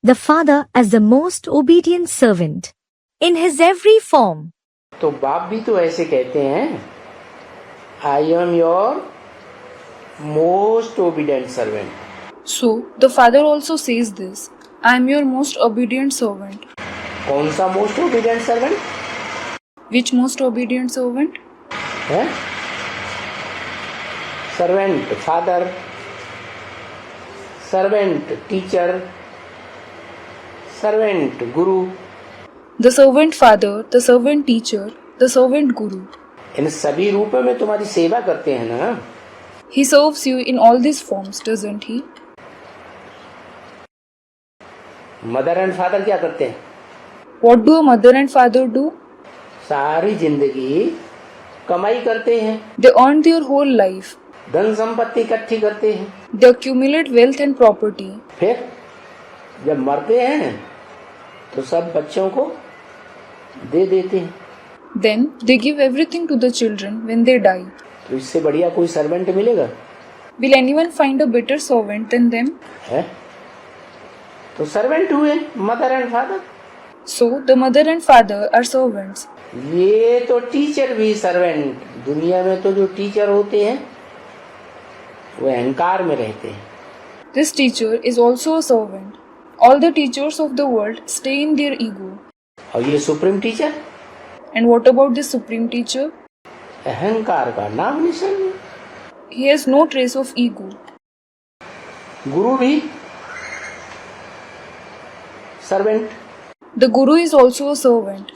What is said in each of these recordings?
the father as the most obedient servant in his every form. तो बाप भी तो ऐसे कहते हैं, I am your most obedient servant. So, the father also says this, I am your most obedient servant. कौन सा most obedient servant Which most obedient servant? है? Servant father, servant teacher, servant Guru. The servant father, the servant teacher, the servant guru. इन सभी रूपों में तुम्हारी सेवा करते हैं ना. He serves you in all these forms, doesn't he? Mother and father क्या करते हैं? What do a mother and father do? सारी जिंदगी कमाई करते हैं, They earn their whole life. धन संपत्ति इकट्ठी करते हैं. They accumulate wealth and property. फिर जब मरते हैं तो सब बच्चों को दे देते हैं. Then they give everything to the children when they die. तो इससे बढ़िया कोई सर्वेंट मिलेगा Will anyone find a better servant than them? है? तो सर्वेंट हुए mother and father. So, the mother and father are servants. ये तो टीचर भी सर्वेंट. दुनिया में तो जो टीचर होते हैं वो अहंकार में रहते हैं. This teacher is also a servant. All the teachers of the world stay in their ego. और ये supreme teacher And what about this supreme teacher? अहंकार का नाम निशान नहीं. He has no trace of ego. गुरु भी servant. The guru is also a servant.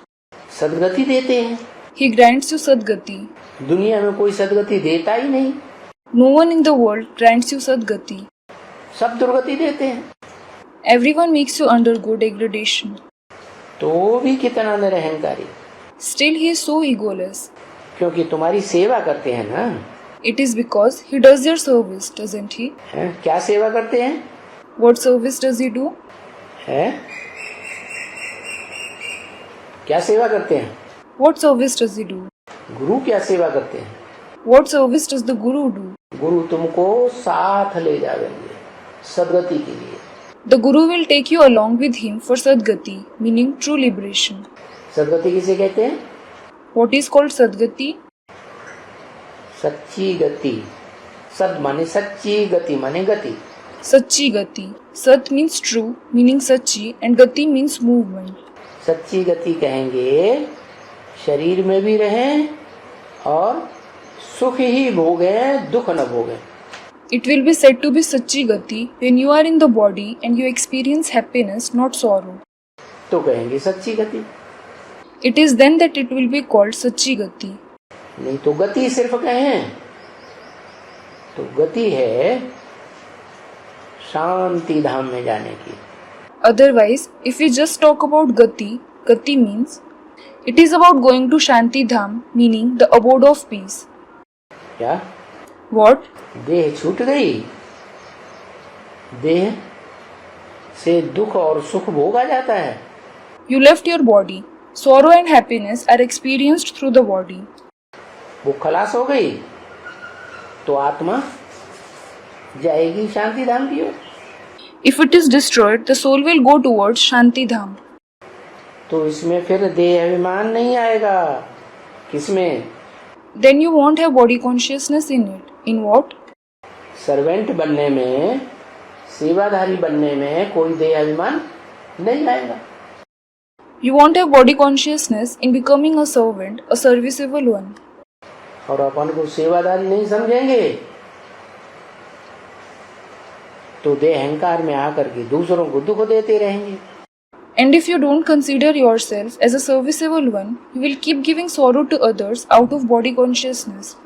सदगति देते हैं. He grants you sadgati. दुनिया में कोई सदगति देता ही नहीं. No one in the world grants you sadgati. सब दुर्गति देते हैं. Everyone makes you undergo degradation. तो भी कितना निरहंकारी. Still he is so egoless. क्योंकि तुम्हारी सेवा करते हैं ना. It is because he does your service, doesn't he? हैं? क्या सेवा करते हैं? What service does he do? है? क्या सेवा करते हैं? What service does he do? गुरु क्या सेवा करते हैं? What service does the guru do? गुरु तुमको साथ ले जाएंगे सदगति के लिए. The guru will take you along with him for sadgati, meaning true liberation. सदगति किसे कहते हैं? What is called sadgati? सच्ची गति. सद माने सच्ची, गति माने गति. Sachi gati. Sat means true, meaning sachi, and gati means movement. सच्ची गति कहेंगे शरीर में भी रहें और सुख ही भोगें, दुख न भोगें. It will be said to be sachi gati when you are in the body and you experience happiness, not sorrow. तो कहेंगे सच्ची गति. It is then that it will be called sachi gati. नहीं तो गति सिर्फ कहें तो गति है शांति धाम में जाने की. Otherwise, if we just talk about gati, gati means it is about going to Shanti Dham, meaning the abode of peace. क्या? What? देह छूट गई. देह से दुख और सुख भोगा जाता है. You left your body. Sorrow and happiness are experienced through the body. वो खलास हो गई तो आत्मा जाएगी शांति धाम की ओर. If it is destroyed, the soul will go towards Shanti Dham. तो इसमें फिर देह अभिमान नहीं आएगा. किसमें? Then you won't have body consciousness in it. In what? Servant बनने में, सेवाधारी बनने में कोई देह अभिमान नहीं आएगा. You won't have body consciousness in becoming a servant, a serviceable one. और अपन को सेवादारी नहीं समझेंगे तो देह अहंकार में आकर के दूसरों को दुख देते रहेंगे. And if you don't consider yourself as a serviceable one, you will keep giving sorrow to others out of body consciousness.